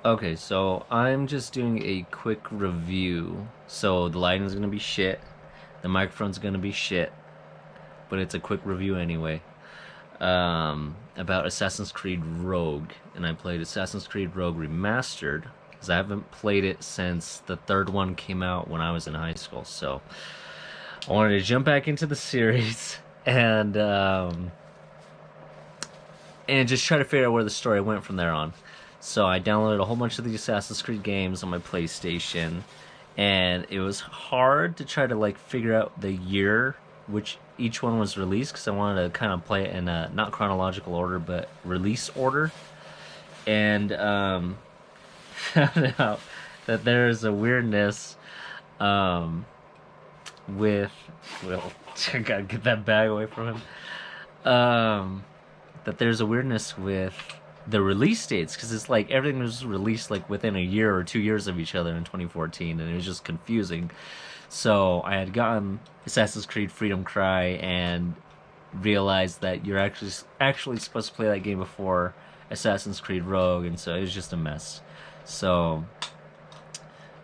Okay, so I'm just doing a quick review. So the lighting's gonna be shit, the microphone's gonna be shit, but it's a quick review anyway. About Assassin's Creed Rogue, and I played Assassin's Creed Rogue Remastered because I haven't played it since the third one came out when I was in high school. So I wanted to jump back into the series and just try to figure out where the story went from there on. So I downloaded a whole bunch of the Assassin's Creed games on my PlayStation, and it was hard to try to like figure out the year which each one was released because I wanted to kind of play it in a not chronological order but release order, and found out that there's a weirdness um, with. Well, I gotta get that bag away from him. That there's a weirdness with the release dates because it's like everything was released like within a year or 2 years of each other in 2014, and it was just confusing. So I had gotten Assassin's Creed Freedom Cry and realized that you're actually supposed to play that game before Assassin's Creed Rogue, and so it was just a mess. So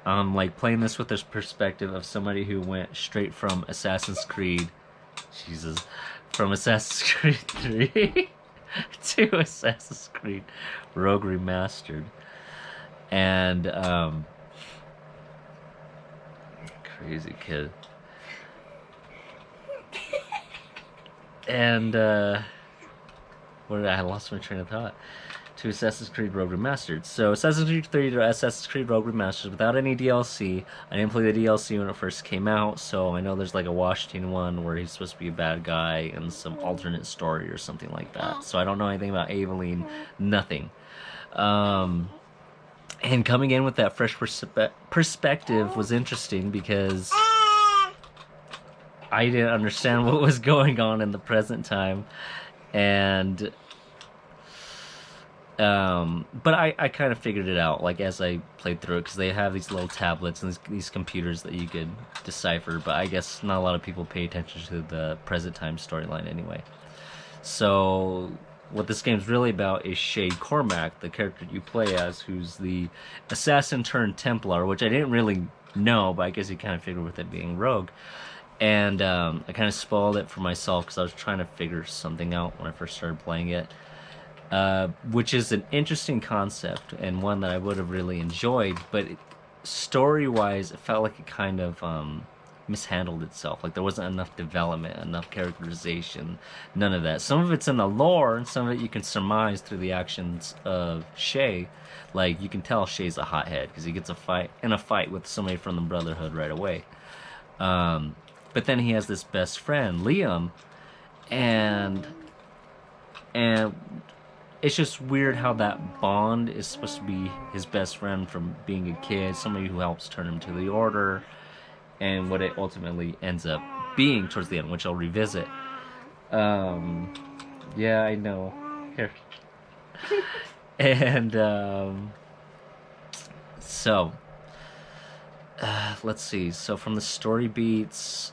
I'm like playing this with this perspective of somebody who went straight from Assassin's Creed, Jesus, from Assassin's Creed 3 to Assassin's Creed Rogue Remastered. And crazy kid. And where did I lost my train of thought? To Assassin's Creed Rogue Remastered. So Assassin's Creed 3 to Assassin's Creed Rogue Remastered without any DLC. I didn't play the DLC when it first came out, so I know there's like a Washington one where he's supposed to be a bad guy and some alternate story or something like that. So I don't know anything about Aveline, nothing. Um, and coming in with that fresh perspective was interesting because I didn't understand what was going on in the present time, and but I kind of figured it out like as I played through it because they have these little tablets and these computers that you could decipher, but I guess not a lot of people pay attention to the present time storyline anyway. So what this game's really about is Shay Cormac, the character you play as, who's the assassin turned Templar, which I didn't really know, but I guess you kind of figured with it being Rogue. And I kind of spoiled it for myself because I was trying to figure something out when I first started playing it, which is an interesting concept and one that I would have really enjoyed. But story-wise, it felt like it kind of mishandled itself. Like there wasn't enough development, enough characterization, none of that. Some of it's in the lore, and some of it you can surmise through the actions of Shay. Like you can tell Shay's a hothead because he gets in a fight with somebody from the Brotherhood right away. Um, but then he has this best friend, Liam, and and it's just weird how that bond is supposed to be his best friend from being a kid, somebody who helps turn him to the order, and what it ultimately ends up being towards the end, which I'll revisit. Um, yeah, I know. Here. And so let's see. So from the story beats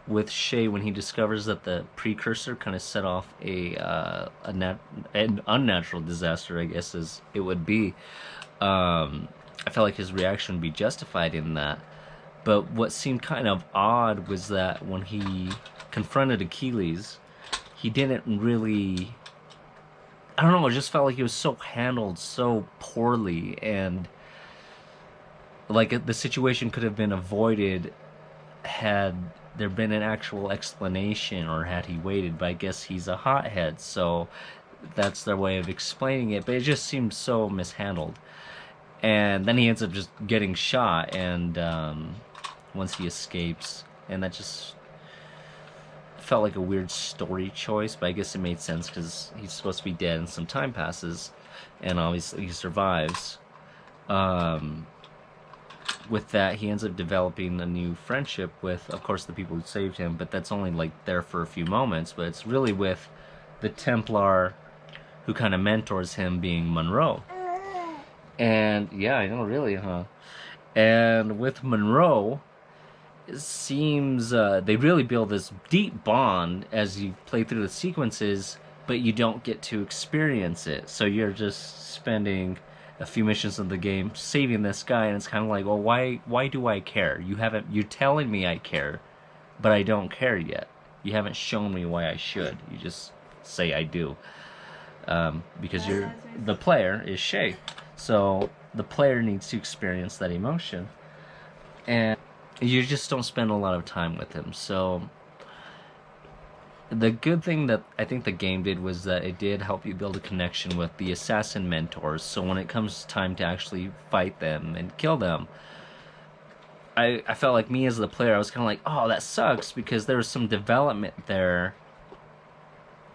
with Shay, when he discovers that the precursor kind of set off an unnatural disaster, I guess as it would be. I felt like his reaction would be justified in that. But what seemed kind of odd was that when he confronted Achilles, he didn't really. I don't know. It just felt like he was so handled so poorly, and like the situation could have been avoided had there been an actual explanation or had he waited. But I guess he's a hothead, so that's their way of explaining it. But it just seemed so mishandled. And then he ends up just getting shot, and once he escapes, and that just felt like a weird story choice. But I guess it made sense because he's supposed to be dead, and some time passes, and obviously he survives. With that, he ends up developing a new friendship with, of course, the people who saved him, but that's only like there for a few moments. But it's really with the Templar who kind of mentors him, being Monroe. And yeah, I know, really, huh? And with Monroe, it seems they really build this deep bond as you play through the sequences, but you don't get to experience it. So you're just spending a few missions of the game, saving this guy, and it's kind of like, well, why do I care? You're telling me I care, but I don't care yet. You haven't shown me why I should. You just say I do. Because the player is Shay. So the player needs to experience that emotion. And you just don't spend a lot of time with him. So the good thing that I think the game did was that it did help you build a connection with the assassin mentors. So when it comes time to actually fight them and kill them, I felt like me as the player, I was kind of like, oh, that sucks, because there was some development there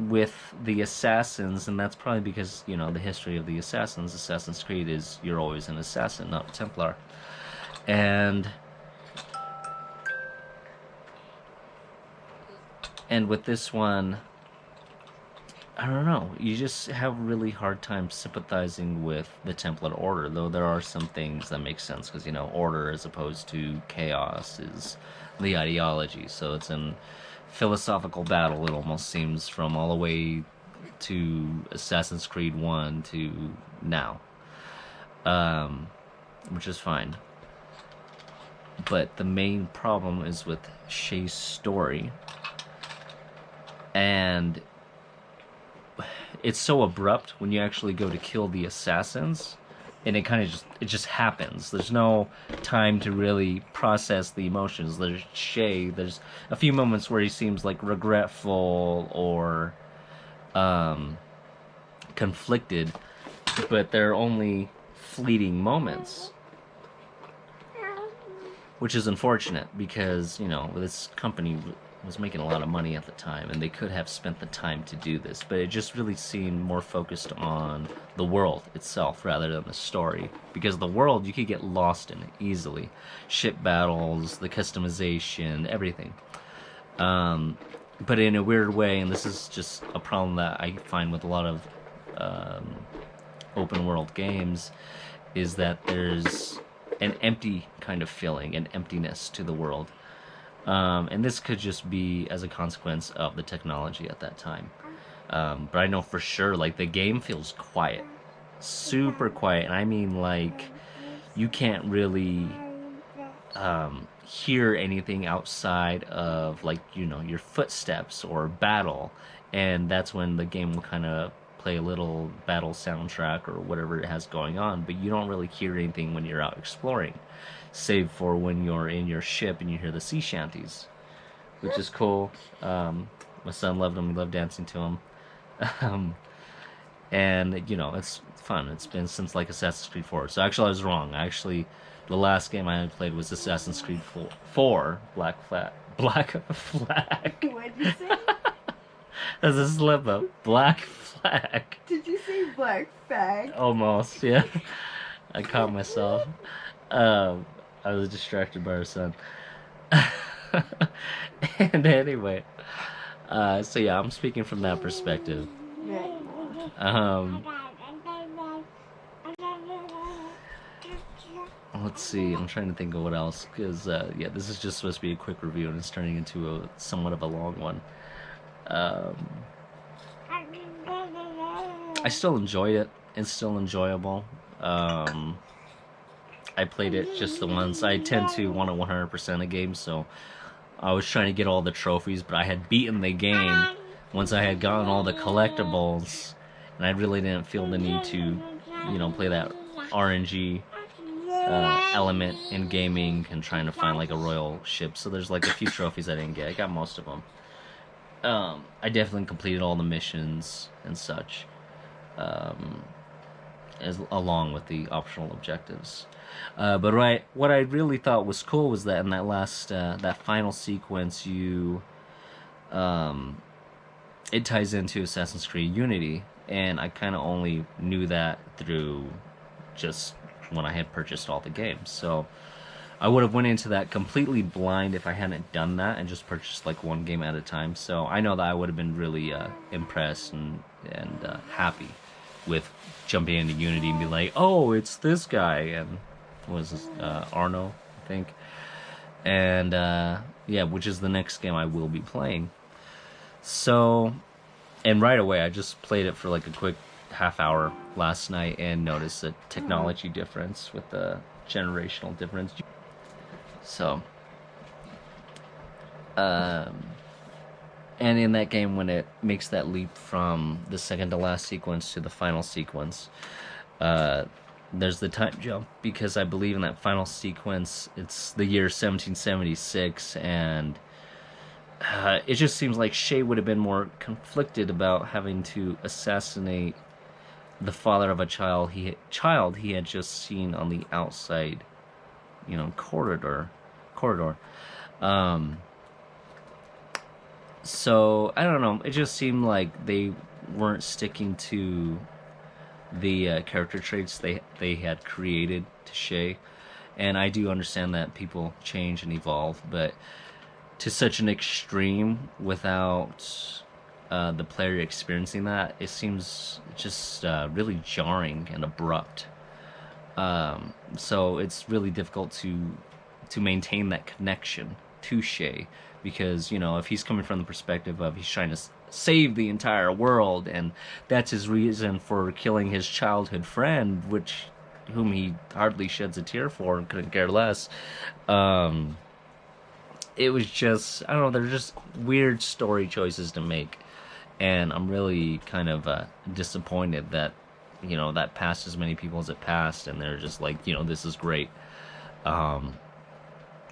with the assassins, and that's probably because, you know, the history of the assassins. Assassin's Creed is you're always an assassin, not a Templar. And with this one, I don't know, you just have a really hard time sympathizing with the Templar Order, though there are some things that make sense, because, you know, order as opposed to chaos is the ideology, so it's an philosophical battle, it almost seems, from all the way to Assassin's Creed 1 to now, which is fine. But the main problem is with Shay's story, and it's so abrupt when you actually go to kill the assassins, and it kind of just happens. There's no time to really process the emotions. There's Shay. There's a few moments where he seems like regretful or conflicted, but they're only fleeting moments, which is unfortunate because, you know, this company was making a lot of money at the time, and they could have spent the time to do this, but it just really seemed more focused on the world itself rather than the story, because the world, you could get lost in it easily. Ship battles, the customization, everything. But in a weird way, and this is just a problem that I find with a lot of open world games, is that there's an empty kind of feeling, an emptiness to the world. And this could just be as a consequence of the technology at that time. But I know for sure, like, the game feels quiet. Super quiet. And I mean, like, you can't really hear anything outside of, like, you know, your footsteps or battle. And that's when the game will kind of play a little battle soundtrack or whatever it has going on. But you don't really hear anything when you're out exploring, save for when you're in your ship and you hear the sea shanties, which is cool. My son loved them. He loved dancing to them. And, you know, it's fun. It's been since, like, Assassin's Creed 4. So actually I was wrong. The last game I had played was Assassin's Creed 4 Black Flag. What'd you say? That's a slip up. Black Flag. Did you say Black Flag? Almost, yeah. I caught myself. I was distracted by our son. And anyway, so yeah, I'm speaking from that perspective. Let's see, I'm trying to think of what else, because yeah, this is just supposed to be a quick review, and it's turning into a somewhat of a long one. I still enjoy it. It's still enjoyable. I played it just the once. I tend to want to 100% a game, so I was trying to get all the trophies, but I had beaten the game once I had gotten all the collectibles, and I really didn't feel the need to, you know, play that RNG element in gaming and trying to find, like, a royal ship. So there's, like, a few trophies I didn't get. I got most of them. I definitely completed all the missions and such, along with the optional objectives. But what I really thought was cool was that in that last, that final sequence, it ties into Assassin's Creed Unity, and I kind of only knew that through just when I had purchased all the games. So I would have went into that completely blind if I hadn't done that and just purchased, like, one game at a time. So I know that I would have been really impressed and happy with jumping into Unity and be like, oh, it's this guy, and what was this, Arno, I think. And yeah, which is the next game I will be playing. So, and right away I just played it for, like, a quick half hour last night and noticed a technology difference with the generational difference. So, um, and in that game, when it makes that leap from the second to last sequence to the final sequence, uh, there's the time jump, because I believe in that final sequence it's the year 1776, and it just seems like Shay would have been more conflicted about having to assassinate the father of a child he had just seen on the outside, corridor. Um, so I don't know. It just seemed like they weren't sticking to the character traits they had created to Shay, and I do understand that people change and evolve, but to such an extreme without the player experiencing that, it seems just really jarring and abrupt. So it's really difficult to maintain that connection to Shay, because if he's coming from the perspective of he's trying to save the entire world, and that's his reason for killing his childhood friend, whom he hardly sheds a tear for and couldn't care less. It was just, I don't know, they're just weird story choices to make, and I'm really kind of disappointed that that passed as many people as it passed, and they're just like, this is great.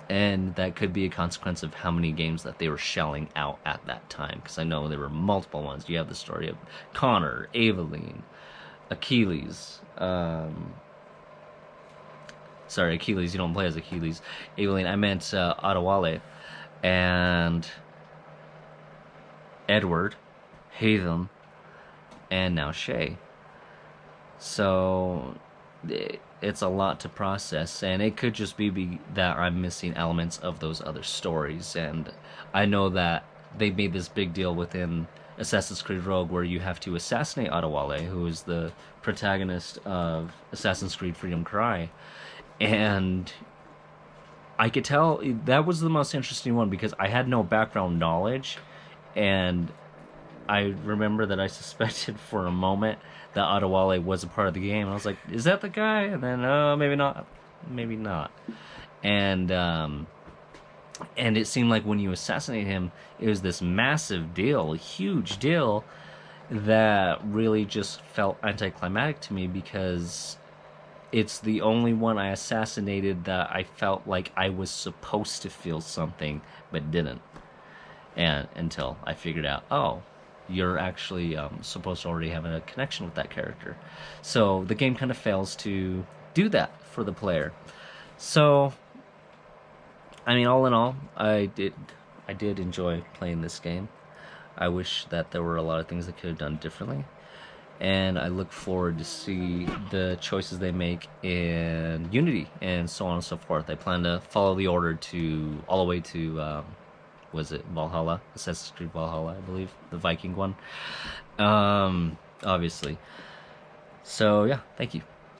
And that could be a consequence of how many games that they were shelling out at that time, because I know there were multiple ones. You have the story of Connor, Aveline, Achilles. Sorry, Achilles, you don't play as Achilles. Aveline, I meant Adewale, and Edward, Hatham, and now Shay. So it's a lot to process, and it could just be that I'm missing elements of those other stories. And I know that they made this big deal within Assassin's Creed Rogue where you have to assassinate Adewale, who is the protagonist of Assassin's Creed Freedom Cry, and I could tell that was the most interesting one because I had no background knowledge, and I remember that I suspected for a moment that Adewale was a part of the game, and I was like, "Is that the guy?" And then, maybe not, maybe not. And it seemed like when you assassinate him, it was this massive deal, a huge deal, that really just felt anticlimactic to me, because it's the only one I assassinated that I felt like I was supposed to feel something but didn't, and until I figured out, oh, you're actually supposed to already have a connection with that character. So the game kind of fails to do that for the player. So, I mean, all in all, I did enjoy playing this game. I wish that there were a lot of things they could have done differently, and I look forward to see the choices they make in Unity and so on and so forth. I plan to follow the order to all the way to was it Valhalla? Assassin's Creed Valhalla, I believe, the Viking one. Obviously. So yeah, thank you.